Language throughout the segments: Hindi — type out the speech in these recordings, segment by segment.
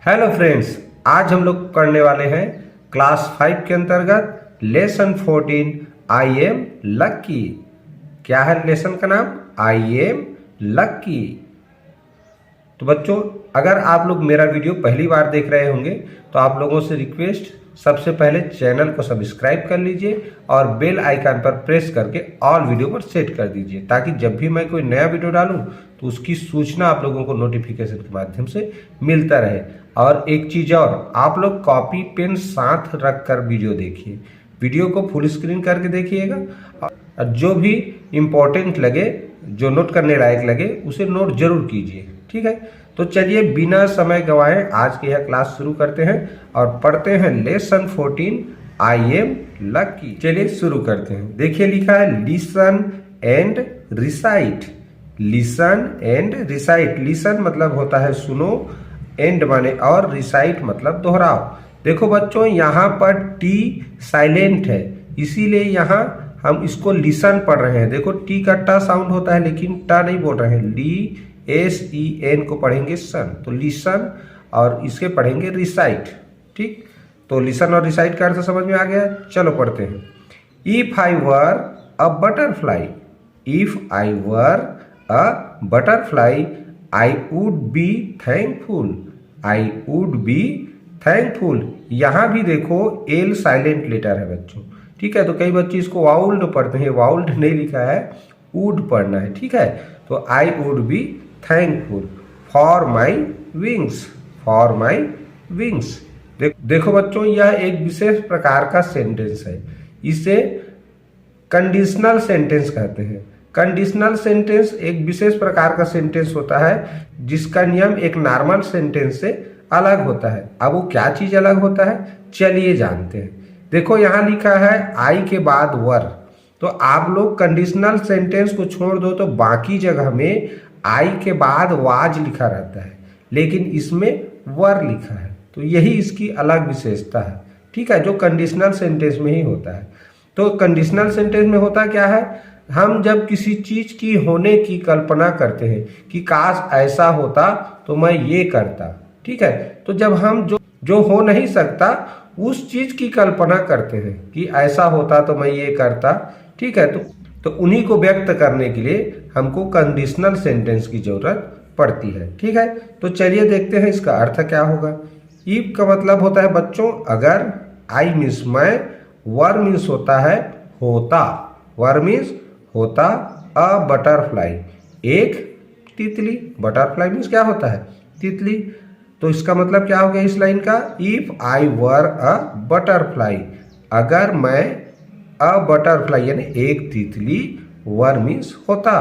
हेलो फ्रेंड्स, आज हम लोग पढ़ने वाले हैं क्लास 5 के अंतर्गत लेसन 14 आई एम लक्की। क्या है लेसन का नाम? आई एम लक्की। तो बच्चों, अगर आप लोग मेरा वीडियो पहली बार देख रहे होंगे तो आप लोगों से रिक्वेस्ट, सबसे पहले चैनल को सब्सक्राइब कर लीजिए और बेल आइकन पर प्रेस करके ऑल वीडियो पर सेट कर दीजिए, ताकि जब भी मैं कोई नया वीडियो डालूं तो उसकी सूचना आप लोगों को नोटिफिकेशन के माध्यम से मिलता रहे। और एक चीज़ और, आप लोग कॉपी पेन साथ रख कर वीडियो देखिए, वीडियो को फुल स्क्रीन करके देखिएगा और जो भी इम्पोर्टेंट लगे, जो नोट करने लायक लगे, उसे नोट जरूर कीजिए। ठीक है, तो चलिए बिना समय गंवाए आज की यह क्लास शुरू करते हैं और पढ़ते हैं लेसन 14 आई एम लक्की। चलिए शुरू करते हैं। देखिए लिखा है listen and recite. Listen and recite. Listen मतलब होता है सुनो, एंड माने और, रिसाइट मतलब दोहराओ। देखो बच्चों, यहाँ पर टी साइलेंट है, इसीलिए यहाँ हम इसको लिसन पढ़ रहे हैं। देखो टी का टा साउंड होता है लेकिन टा नहीं बोल रहे हैं, ली एस ई एन को पढ़ेंगे सन, तो लिसन, और इसके पढ़ेंगे रिसाइट। ठीक, तो लिसन और रिसाइट का अर्थ समझ में आ गया। चलो पढ़ते हैं। If I were a butterfly, if I were a butterfly I would be thankful, I would be thankful. यहाँ भी देखो एल साइलेंट लेटर है बच्चों। ठीक है, तो कई बच्चे इसको वाउल्ड पढ़ते हैं, वाउल्ड नहीं लिखा है, वुड पढ़ना है। ठीक है, तो आई would be thankful for my wings, for my wings. देखो बच्चों, यह एक विशेष प्रकार का सेंटेंस है, इसे कंडीशनल सेंटेंस कहते हैं। कंडीशनल सेंटेंस एक विशेष प्रकार का सेंटेंस होता है जिसका नियम एक नॉर्मल सेंटेंस से अलग होता है। अब वो क्या चीज अलग होता है, चलिए जानते हैं। देखो यहाँ लिखा है आई के बाद वर, तो आप लोग कंडीशनल सेंटेंस को छोड़ दो तो बाकी जगह में आई के बाद वाज लिखा रहता है, लेकिन इसमें वर लिखा है, तो यही इसकी अलग विशेषता है। ठीक है, जो कंडीशनल सेंटेंस में ही होता है। तो कंडीशनल सेंटेंस में होता क्या है, हम जब किसी चीज की होने की कल्पना करते हैं कि काश ऐसा होता तो मैं ये करता। ठीक है, तो जब हम जो हो नहीं सकता उस चीज की कल्पना करते हैं कि ऐसा होता तो मैं ये करता। ठीक है, तो उन्हीं को व्यक्त करने के लिए हमको कंडीशनल सेंटेंस की जरूरत पड़ती है। ठीक है, तो चलिए देखते हैं इसका अर्थ क्या होगा। इफ का मतलब होता है बच्चों अगर, आई मीन्स मैं, वर मीन्स होता है होता, वर मीन्स होता, अ बटरफ्लाई एक तितली, बटरफ्लाई मीन्स क्या होता है, तितली। तो इसका मतलब क्या हो गया इस लाइन का, if I were a butterfly, अगर मैं, अ बटरफ्लाई यानी एक तितली, वर मीन्स होता,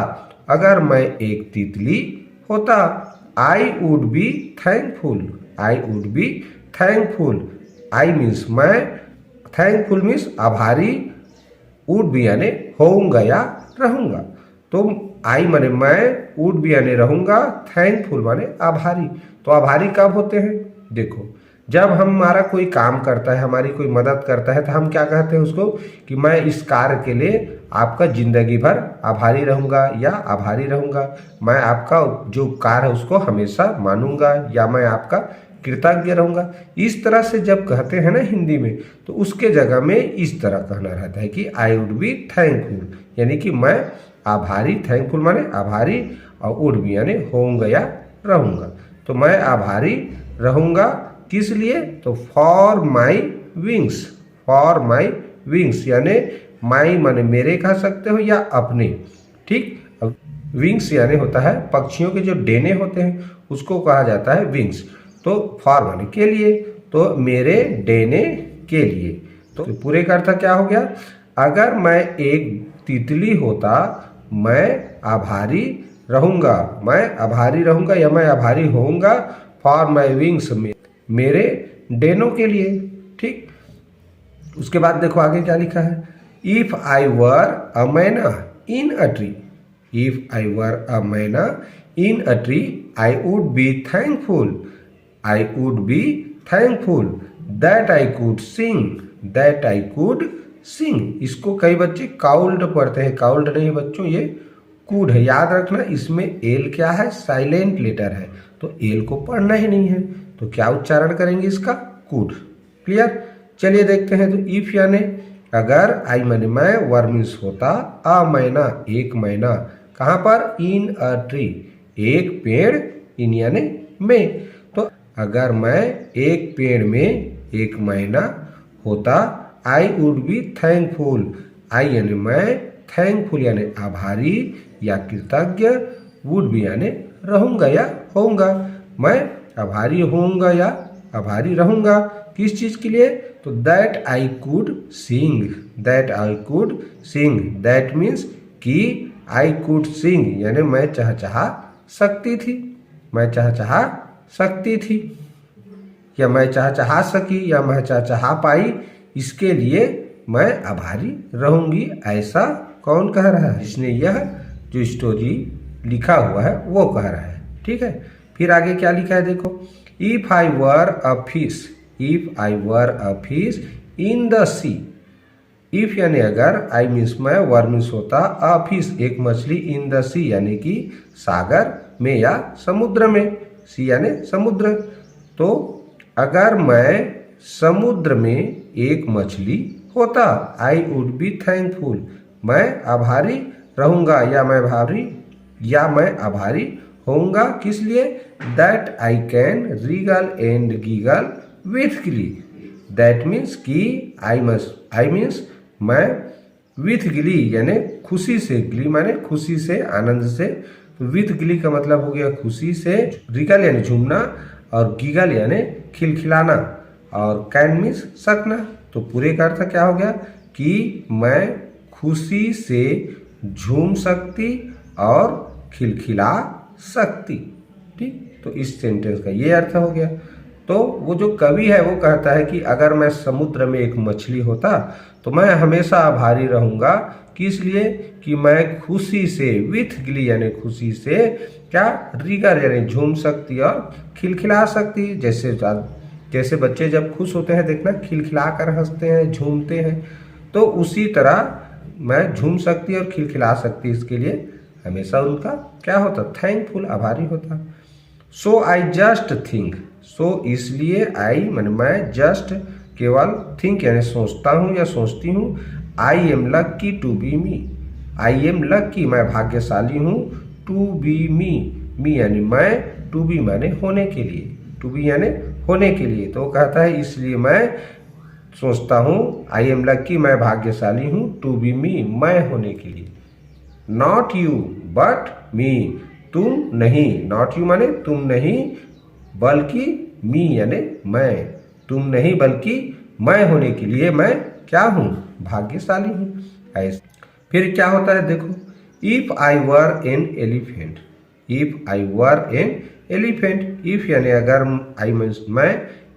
अगर मैं एक तितली होता, I would be thankful, I would be thankful, I means मैं, थैंकफुल मीन्स आभारी, वुड भी यानी होऊंगा या रहूंगा। तो आई माने मैं, वुड भी यानी रहूंगा, थैंकफुल माने आभारी। तो आभारी कब होते हैं, देखो जब हमारा कोई काम करता है, हमारी कोई मदद करता है, तो हम क्या कहते हैं उसको कि मैं इस कार्य के लिए आपका जिंदगी भर आभारी रहूंगा या आभारी रहूंगा, मैं आपका जो उपकार है उसको हमेशा मानूंगा या मैं आपका कृतज्ञ रहूंगा। इस तरह से जब कहते हैं ना हिंदी में, तो उसके जगह में इस तरह कहना रहता है कि आई वुड बी थैंकफुल, यानी कि मैं आभारी, थैंकफुल माने आभारी, और वुड भी यानी होऊंगा या रहूंगा। तो मैं आभारी रहूंगा किस लिए, तो for my wings, for my wings यानी माई माने मेरे कह सकते हो या अपने। ठीक, अब विंग्स यानी होता है पक्षियों के जो डेने होते हैं उसको कहा जाता है विंग्स। तो फॉर माने के लिए, तो मेरे डेने के लिए। तो पूरे का अर्थ क्या हो गया, अगर मैं एक तितली होता मैं आभारी रहूंगा, मैं आभारी रहूंगा या मैं आभारी होऊंगा, फॉर माई विंग्स मेरे डेनों के लिए। ठीक, उसके बाद देखो आगे क्या लिखा है, if I were a myna in a tree, if I were a myna in a tree I would be thankful, I would be thankful that I could sing, that I could sing. इसको कई बच्चे काउल्ड पढ़ते हैं, काउल्ड नहीं बच्चों, ये कूड है। याद रखना इसमें एल क्या है, साइलेंट लेटर है, तो एल को पढ़ना ही नहीं है। तो तो क्या उच्चारण करेंगे इसका? कुड। क्लियर? चलिए देखते हैं। तो इफ यानी अगर, आई माने मैं, वर मीन्स होता, अ महीना एक महीना, कहाँ पर? इन अ ट्री, एक पेड़, इन यानी में। तो अगर मैं एक पेड़ में एक महीना होता, आई वुड बी थैंकफुल, आई यानी मैं, थैंकफुल यानी आभारी या कृतज्ञ, वुड बी यानी रहूंगा या होऊंगा, मैं आभारी होऊंगा या आभारी रहूंगा। किस चीज के लिए? तो that I could sing, that I could sing, that means कि आई कुड सिंग यानी मैं चहचहा सकती थी, मैं चहचहा सकती थी, या मैं चहचहा सकी, या मैं चहचहा पाई, इसके लिए मैं आभारी रहूंगी। ऐसा कौन कह रहा है? जिसने यह जो स्टोरी लिखा हुआ है वो कह रहा है। ठीक है, फिर आगे क्या लिखा है देखो। If I were a fish, if I were a fish in the sea, if यानी अगर, आई मीन्स मैं, वर मीन्स होता, अ फिश एक मछली, इन द सी यानी कि सागर में या समुद्र में, सी यानी समुद्र। तो अगर मैं समुद्र में एक मछली होता, आई वुड बी थैंकफुल, मैं आभारी रहूंगा या मैं आभारी होऊंगा। किस लिए? That I can wriggle and giggle with glee, that means कि, आई मीन्स मैं, विथ गिली यानी खुशी से, गिली माने खुशी से, आनंद से, तो विथ गिली का मतलब हो गया खुशी से, रिगल यानी झूमना, और गीगल यानी खिलखिलाना, और कैन मीन्स सकना। तो पूरे का अर्थ क्या हो गया कि मैं खुशी से झूम सकती और खिलखिला सकती। ठीक, तो इस सेंटेंस का ये अर्थ हो गया। तो वो जो कवि है वो कहता है कि अगर मैं समुद्र में एक मछली होता तो मैं हमेशा आभारी रहूंगा। किस लिए? कि मैं खुशी से, विथ गिली यानी खुशी से, क्या, रिगर यानी झूम सकती और खिलखिला सकती। जैसे बच्चे जब खुश होते हैं देखना, खिलखिला कर हंसते हैं, झूमते हैं, तो उसी तरह मैं झूम सकती और खिलखिला सकती। इसके लिए हमेशा उनका क्या होता? थैंकफुल, आभारी होता। सो आई जस्ट थिंक, सो इसलिए, आई माने मैं, जस्ट केवल, थिंक यानी सोचता हूँ या सोचती हूँ, I am lucky to be me, I am lucky मैं भाग्यशाली हूँ, टू बी मी, मी यानी मैं, टू बी माने होने के लिए, टू बी यानी होने के लिए। तो कहता है इसलिए मैं सोचता हूँ, आई एम लकी मैं भाग्यशाली हूँ, टू बी मी मैं होने के लिए। नॉट यू बट मी, तुम नहीं, नॉट यू माने तुम नहीं, बल्कि मी यानी मैं, तुम नहीं बल्कि मैं होने के लिए मैं क्या हूँ? भाग्यशाली हूँ। ऐसे फिर क्या होता है देखो। If I were an elephant, if I were an elephant, if यानी अगर, आई मीन्स मैं,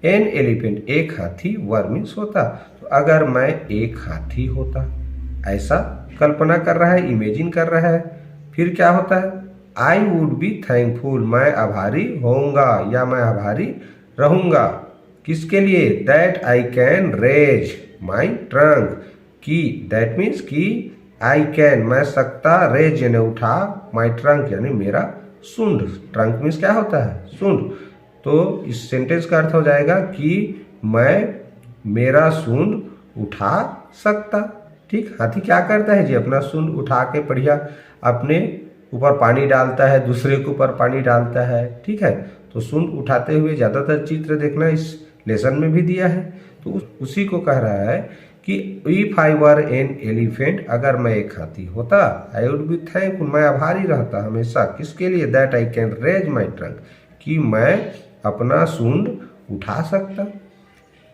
एन एलिफेंट एक हाथी, वर मीन्स होता, तो अगर मैं एक हाथी होता, ऐसा कल्पना कर रहा है, इमेजिन कर रहा है। फिर क्या होता है? आई वुड बी थैंकफुल मैं आभारी होऊंगा या मैं आभारी रहूंगा। किसके लिए? That I can raise my trunk, की, दैट मीन्स कि आई कैन मैं सकता, रेज यानी उठा, माई ट्रंक यानी मेरा सूंड, ट्रंक मीन्स क्या होता है? सूंड। तो इस सेंटेंस का अर्थ हो जाएगा कि मैं मेरा सूंड उठा सकता। ठीक, हाथी क्या करता है जी? अपना सूंड उठा के बढ़िया अपने ऊपर पानी डालता है, दूसरे के ऊपर पानी डालता है। ठीक है, तो सूंड उठाते हुए ज़्यादातर चित्र देखना इस लेसन में भी दिया है। तो उसी को कह रहा है कि if I were an elephant, अगर मैं एक हाथी होता, आई वुड बी थैंकफुल मैं आभारी रहता हमेशा। किसके लिए? That I can raise my trunk, कि मैं अपना सूंड उठा सकता।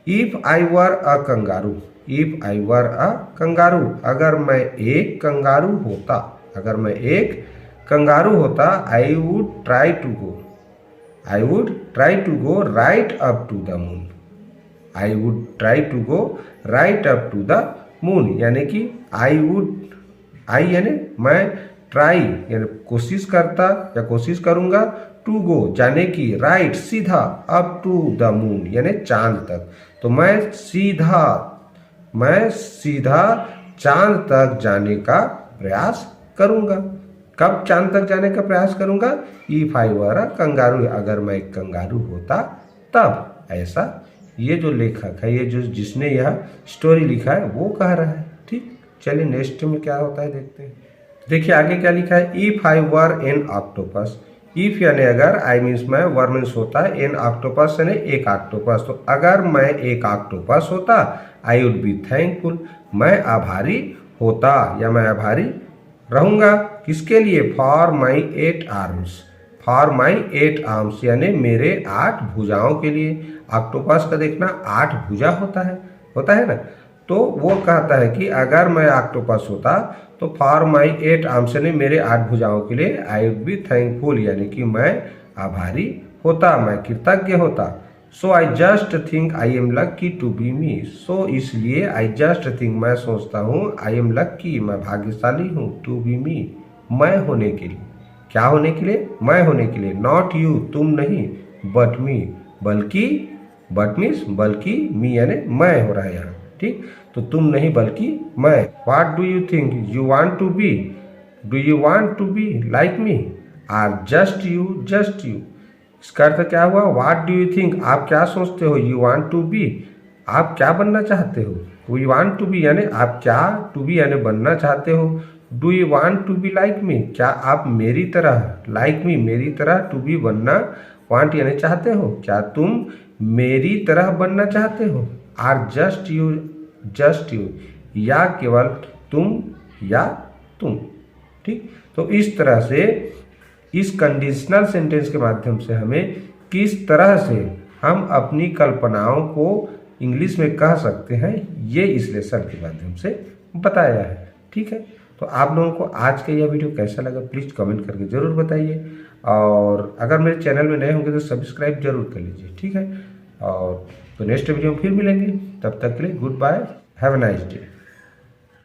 If I were a kangaroo, if I were a kangaroo, अगर मैं एक कंगारू होता, अगर मैं एक कंगारू होता, I would try to go, I would try to go right up to the moon, I would try to go right up to the moon, यानी कि आई वुड, आई यानी मैं, ट्राई यानी कोशिश करता या कोशिश करूंगा, टू गो जाने की, राइट सीधा, अप टू द मून यानी चांद तक। तो मैं सीधा चांद तक जाने का प्रयास करूंगा। कब चांद तक जाने का प्रयास करूंगा? If I were a kangaroo, अगर मैं एक कंगारू होता तब ऐसा ये जो लेखक है, ये जो जिसने यह स्टोरी लिखा है वो कह रहा है। ठीक, चलिए नेक्स्ट में क्या होता है देखते हैं। देखिए आगे क्या लिखा है, if I were N octopus. If यानी अगर, आई मीन्स मैं, वर मीन्स होता है, एन ऑक्टोपस यानी एक ऑक्टोपस। तो अगर मैं एक ऑक्टोपस होता, आई वुड बी थैंकफुल, मैं आभारी होता या मैं आभारी रहूंगा। किसके लिए, for my 8 arms, for my 8 arms यानी मेरे 8 भुजाओं के लिए। ऑक्टोपस का देखना 8 भुजा होता है ना। तो वो कहता है कि अगर मैं ऑक्टोपस होता तो फॉर माई 8 आर्म्स यानी मेरे 8 भुजाओं के लिए आई वुड बी थैंकफुल यानी कि मैं आभारी होता, मैं कृतज्ञ होता। So I just think I am lucky to be me. So इसलिए आई जस्ट थिंक मैं सोचता हूँ, आई एम लक्की मैं भाग्यशाली हूँ, टू बी मी मैं होने के लिए। क्या होने के लिए, मैं होने के लिए। नॉट यू तुम नहीं, बट मी बल्कि, बट मीन्स बल्कि, मी यानी मैं हो रहा है यहाँ। ठीक, तो तुम नहीं बल्कि मैं। What do you think you want to be, do you want to be like me, or just you इसका अर्थ क्या हुआ, व्हाट डू यू थिंक आप क्या सोचते हो, यू वांट टू बी आप क्या बनना चाहते हो, वी वांट टू बी यानी आप क्या, टू बी यानी बनना चाहते हो, do you want to be like me क्या आप मेरी तरह, लाइक मी मेरी तरह, टू बी बनना, वांट यानी चाहते हो, क्या तुम मेरी तरह बनना चाहते हो, आर जस्ट यू या केवल तुम या तुम। ठीक, तो इस तरह से इस कंडीशनल सेंटेंस के माध्यम से हमें किस तरह से हम अपनी कल्पनाओं को इंग्लिश में कह सकते हैं, ये इस लेसन के माध्यम से बताया है। ठीक है, तो आप लोगों को आज का यह वीडियो कैसा लगा प्लीज़ कमेंट करके ज़रूर बताइए, और अगर मेरे चैनल में नए होंगे तो सब्सक्राइब जरूर कर लीजिए। ठीक है, और तो नेक्स्ट वीडियो में फिर मिलेंगे, तब तक के लिए good bye, have a nice day.